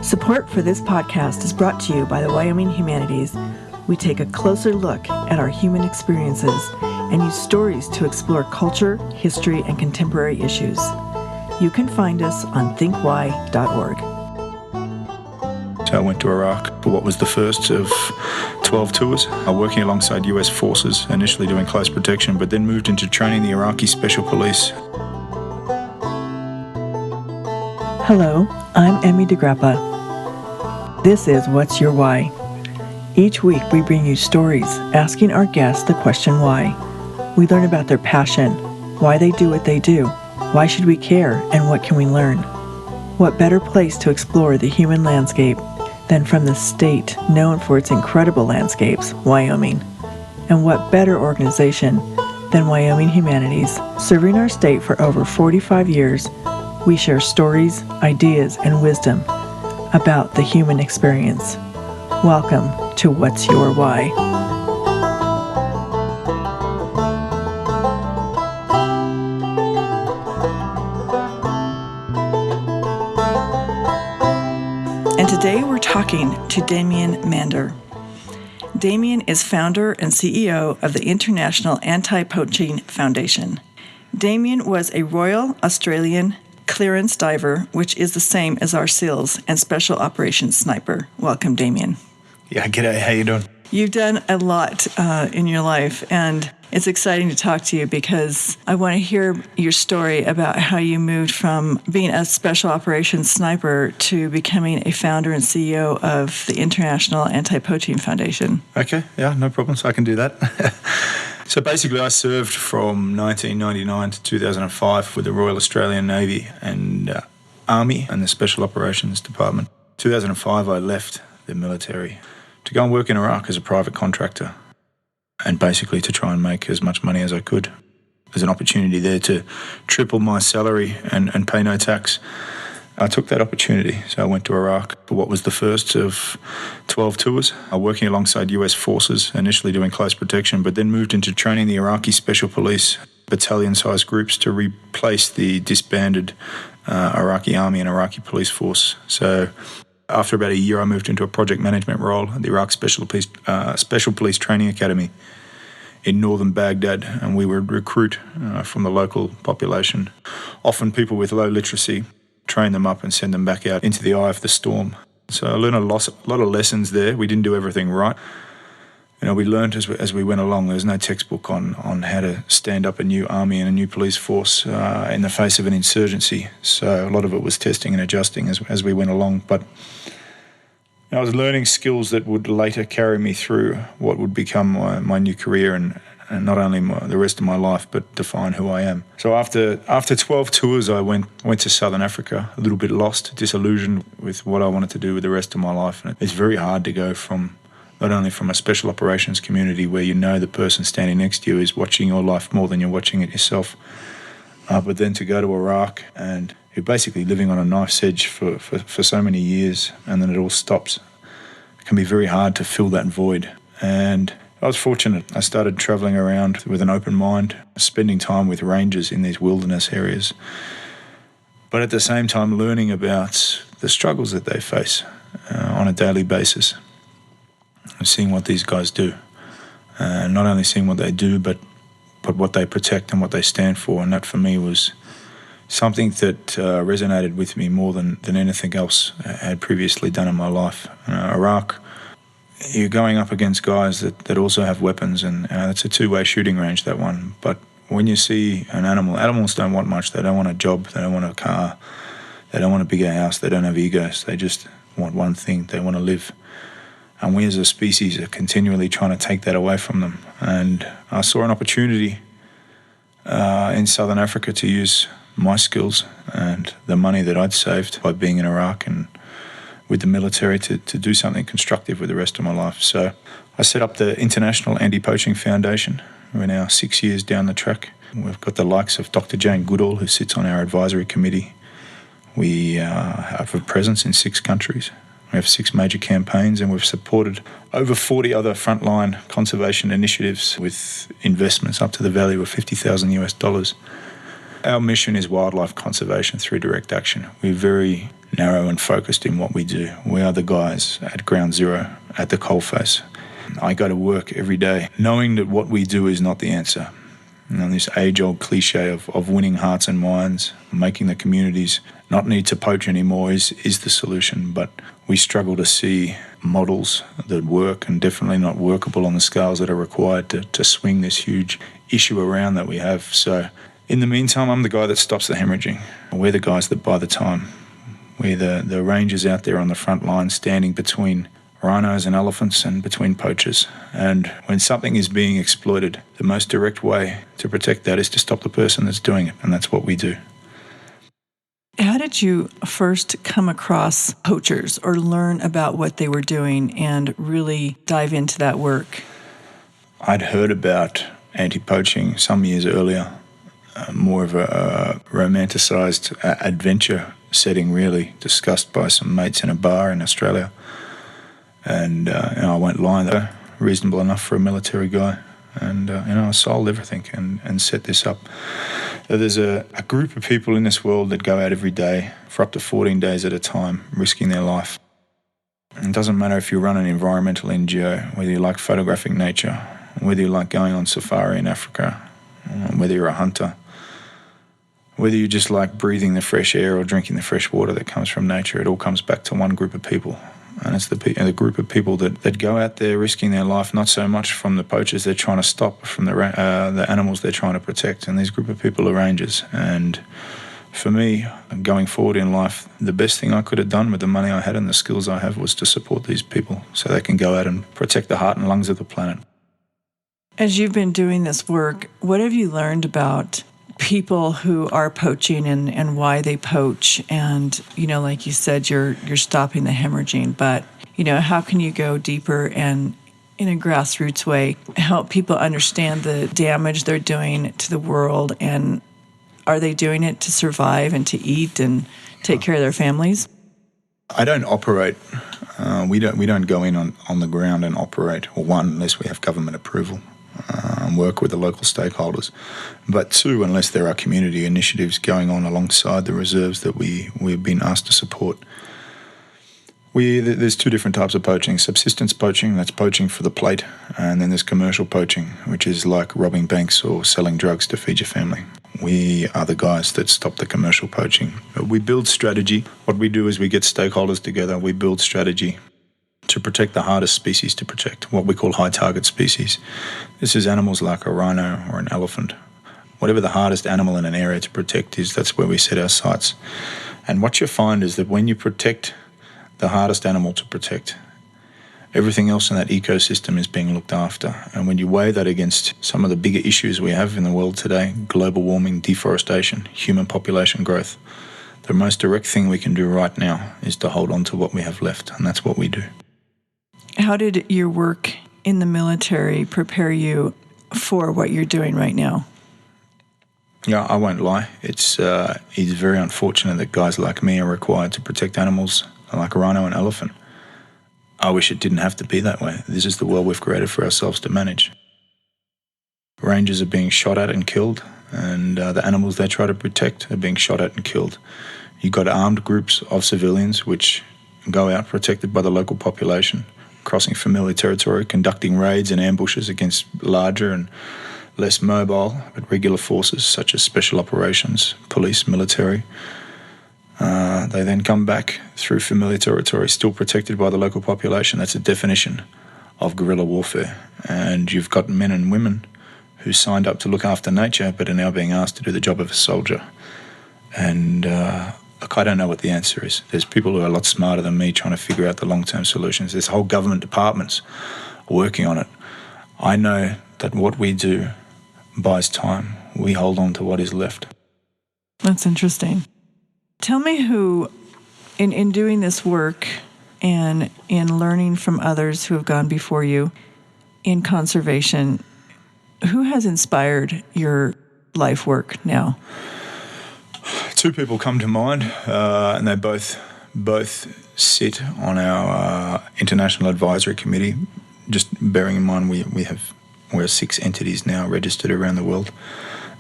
Support for this podcast is brought to you by the Wyoming Humanities. We take a closer look at our human experiences and use stories to explore culture, history, and contemporary issues. You can find us on thinkwhy.org. So I went to Iraq for what was the first of 12 tours, working alongside US forces, initially doing close protection, but then moved into training the Iraqi Special Police. Hello, I'm Emmy DeGrappa. This is What's Your Why? Each week we bring you stories asking our guests the question why. We learn about their passion, why they do what they do, why should we care, and what can we learn? What better place to explore the human landscape than from the state known for its incredible landscapes, Wyoming? And what better organization than Wyoming Humanities? Serving our state for over 45 years, we share stories, ideas, and wisdom about the human experience. Welcome to What's Your Why? And today we're talking to Damien Mander. Damien is founder and CEO of the International Anti-Poaching Foundation. Damien was a Royal Australian clearance diver, which is the same as our SEALs, and Special Operations Sniper. Welcome, Damien. Yeah, g'day. How you doing? You've done a lot in your life, and it's exciting to talk to you because I want to hear your story about how you moved from being a Special Operations Sniper to becoming a founder and CEO of the International Anti-Poaching Foundation. Okay, yeah, no problems. I can do that. So basically, I served from 1999 to 2005 with the Royal Australian Navy and Army and the Special Operations Department. 2005, I left the military to go and work in Iraq as a private contractor and basically to try and make as much money as I could. There's an opportunity there to triple my salary and pay no tax. I took that opportunity, so I went to Iraq for what was the first of 12 tours, working alongside US forces, initially doing close protection, but then moved into training the Iraqi Special Police battalion-sized groups to replace the disbanded Iraqi Army and Iraqi Police Force. So after about a year, I moved into a project management role at the Iraq Special Police Training Academy in northern Baghdad, and we would recruit from the local population, often people with low literacy, train them up and send them back out into the eye of the storm. So I learned a lot of lessons there. We didn't do everything right. You know, we learned as we went along. There's no textbook on how to stand up a new army and a new police force in the face of an insurgency. So a lot of it was testing and adjusting as we went along. But I was learning skills that would later carry me through what would become my new career and not only the rest of my life, but define who I am. So after 12 tours, I went to Southern Africa, a little bit lost, disillusioned with what I wanted to do with the rest of my life. And it's very hard to go from not only from a special operations community where you know the person standing next to you is watching your life more than you're watching it yourself, but then to go to Iraq and you're basically living on a knife's edge for so many years, and then it all stops. It can be very hard to fill that void. And I was fortunate. I started travelling around with an open mind, spending time with rangers in these wilderness areas, but at the same time learning about the struggles that they face on a daily basis, and seeing what these guys do. Not only seeing what they do, but what they protect and what they stand for. And that for me was something that resonated with me more than anything else I had previously done in my life. Iraq, you're going up against guys that also have weapons, and it's a two-way shooting range, that one. But when you see animals don't want much. They don't want a job, they don't want a car, they don't want a bigger house, they don't have egos. They just want one thing: they want to live. And we as a species are continually trying to take that away from them. And I saw an opportunity in Southern Africa to use my skills and the money that I'd saved by being in Iraq and with the military to do something constructive with the rest of my life. So I set up the International Anti-Poaching Foundation. We're now 6 years down the track. We've got the likes of Dr. Jane Goodall, who sits on our advisory committee. We have a presence in 6 countries. We have 6 major campaigns, and we've supported over 40 other frontline conservation initiatives with investments up to the value of $50,000 US. Our mission is wildlife conservation through direct action. We're very narrow and focused in what we do. We are the guys at ground zero, at the coalface. I go to work every day knowing that what we do is not the answer. And this age-old cliche of winning hearts and minds, making the communities not need to poach anymore is the solution. But we struggle to see models that work, and definitely not workable on the scales that are required to swing this huge issue around that we have. So in the meantime, I'm the guy that stops the hemorrhaging. We're the guys that buy the time. We're the rangers out there on the front line standing between rhinos and elephants and between poachers. And when something is being exploited, the most direct way to protect that is to stop the person that's doing it, and that's what we do. How did you first come across poachers or learn about what they were doing and really dive into that work? I'd heard about anti-poaching some years earlier, more of a romanticised adventure setting, really, discussed by some mates in a bar in Australia. And I won't lie, though, reasonable enough for a military guy. And I sold everything and set this up. There's a group of people in this world that go out every day for up to 14 days at a time, risking their life. It doesn't matter if you run an environmental NGO, whether you like photographing nature, whether you like going on safari in Africa, whether you're a hunter, whether you just like breathing the fresh air or drinking the fresh water that comes from nature. It all comes back to one group of people. And it's the group of people that go out there risking their life, not so much from the poachers they're trying to stop, from the animals they're trying to protect. And these group of people are rangers. And for me, going forward in life, the best thing I could have done with the money I had and the skills I have was to support these people so they can go out and protect the heart and lungs of the planet. As you've been doing this work, what have you learned about people who are poaching and why they poach? And, like you said, you're stopping the hemorrhaging, but, how can you go deeper and in a grassroots way help people understand the damage they're doing to the world? And are they doing it to survive and to eat and take care of their families? I don't operate. We don't go in on the ground and operate, or one, unless we have government approval. Work with the local stakeholders, but two, unless there are community initiatives going on alongside the reserves that we've been asked to support. There's two different types of poaching: subsistence poaching, that's poaching for the plate, and then there's commercial poaching, which is like robbing banks or selling drugs to feed your family. We are the guys that stop the commercial poaching. We build strategy. What we do is we get stakeholders together, we build strategy to protect the hardest species to protect, what we call high target species. This is animals like a rhino or an elephant. Whatever the hardest animal in an area to protect is, that's where we set our sights. And what you find is that when you protect the hardest animal to protect, everything else in that ecosystem is being looked after. And when you weigh that against some of the bigger issues we have in the world today, global warming, deforestation, human population growth, the most direct thing we can do right now is to hold on to what we have left, and that's what we do. How did your work in the military prepare you for what you're doing right now? Yeah, I won't lie. It's very unfortunate that guys like me are required to protect animals like a rhino and elephant. I wish it didn't have to be that way. This is the world we've created for ourselves to manage. Rangers are being shot at and killed, and the animals they try to protect are being shot at and killed. You've got armed groups of civilians which go out protected by the local population, crossing familiar territory, conducting raids and ambushes against larger and less mobile but regular forces such as special operations, police, military. They then come back through familiar territory, still protected by the local population. That's a definition of guerrilla warfare. And you've got men and women who signed up to look after nature but are now being asked to do the job of a soldier. And look, I don't know what the answer is. There's people who are a lot smarter than me trying to figure out the long-term solutions. There's whole government departments working on it. I know that what we do buys time. We hold on to what is left. That's interesting. Tell me who, in doing this work and in learning from others who have gone before you in conservation, who has inspired your life work now? Two people come to mind, and they both sit on our International Advisory Committee. Just bearing in mind we're 6 entities now registered around the world.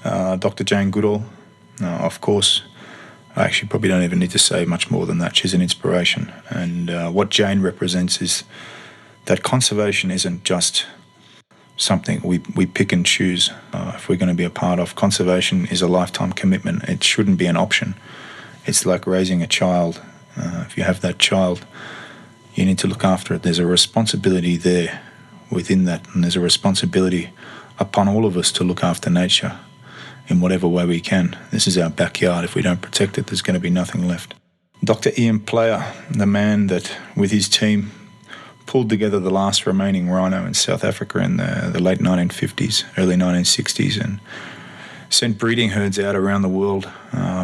Dr. Jane Goodall, of course, I actually probably don't even need to say much more than that. She's an inspiration. And what Jane represents is that conservation isn't just something we pick and choose if we're going to be a part of. Conservation is a lifetime commitment. It shouldn't be an option. It's like raising a child. If you have that child, you need to look after it. There's a responsibility there within that, and there's a responsibility upon all of us to look after nature in whatever way we can. This is our backyard. If we don't protect it, there's going to be nothing left. Dr. Ian Player, the man that with his team pulled together the last remaining rhino in South Africa in the late 1950s, early 1960s, and sent breeding herds out around the world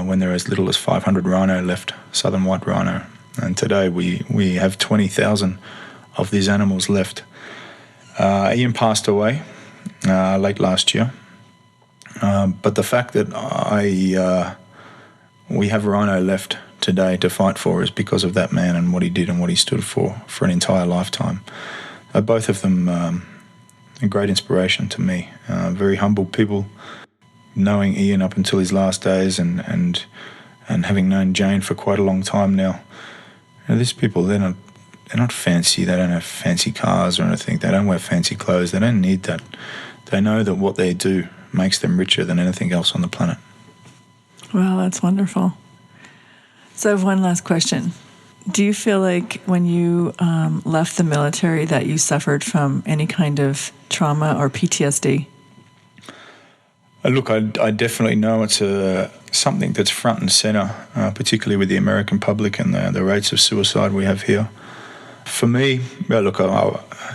when there were as little as 500 rhino left, southern white rhino. And today we have 20,000 of these animals left. Ian passed away late last year. But the fact that we have rhino left today to fight for is because of that man and what he did and what he stood for an entire lifetime. Both of them a great inspiration to me. Very humble people. Knowing Ian up until his last days and having known Jane for quite a long time now, these people, they're not fancy. They don't have fancy cars or anything. They don't wear fancy clothes. They don't need that. They know that what they do makes them richer than anything else on the planet. Wow, that's wonderful. So I have one last question. Do you feel like when you left the military that you suffered from any kind of trauma or PTSD? Look, I definitely know it's something that's front and centre, particularly with the American public and the rates of suicide we have here. For me, well, look,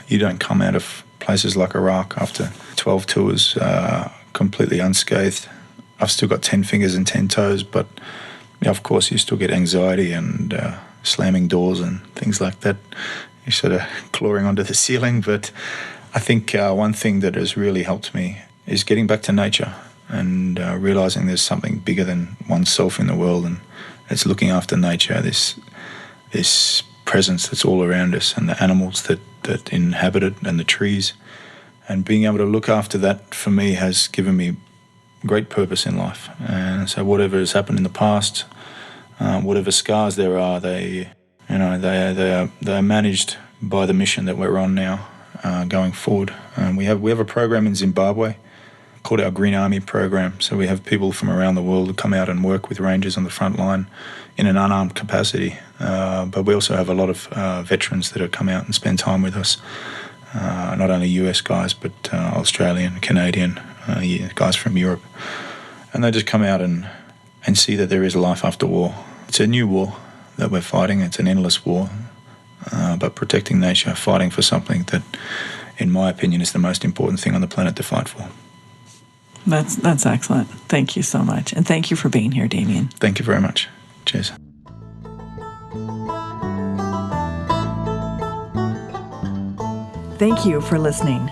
you don't come out of places like Iraq after 12 tours completely unscathed. I've still got 10 fingers and 10 toes, but of course you still get anxiety and slamming doors and things like that. You're sort of clawing onto the ceiling. But I think one thing that has really helped me is getting back to nature and realising there's something bigger than oneself in the world, and it's looking after nature, this presence that's all around us and the animals that inhabit it and the trees. And being able to look after that, for me, has given me great purpose in life. And so whatever has happened in the past, whatever scars there are, they are managed by the mission that we're on now, going forward. We have a program in Zimbabwe called our Green Army program. So we have people from around the world who come out and work with rangers on the front line in an unarmed capacity. But we also have a lot of veterans that have come out and spend time with us. Not only US guys, but Australian, Canadian, guys from Europe. And they just come out and see that there is a life after war. It's a new war that we're fighting. It's an endless war. But protecting nature, fighting for something that, in my opinion, is the most important thing on the planet to fight for. That's excellent. Thank you so much. And thank you for being here, Damien. Thank you very much. Cheers. Thank you for listening.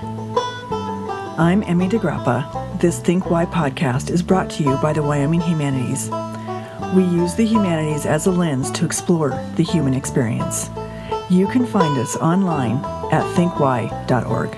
I'm Emmy DeGrappa. This Think Why podcast is brought to you by the Wyoming Humanities. We use the humanities as a lens to explore the human experience. You can find us online at thinkwhy.org.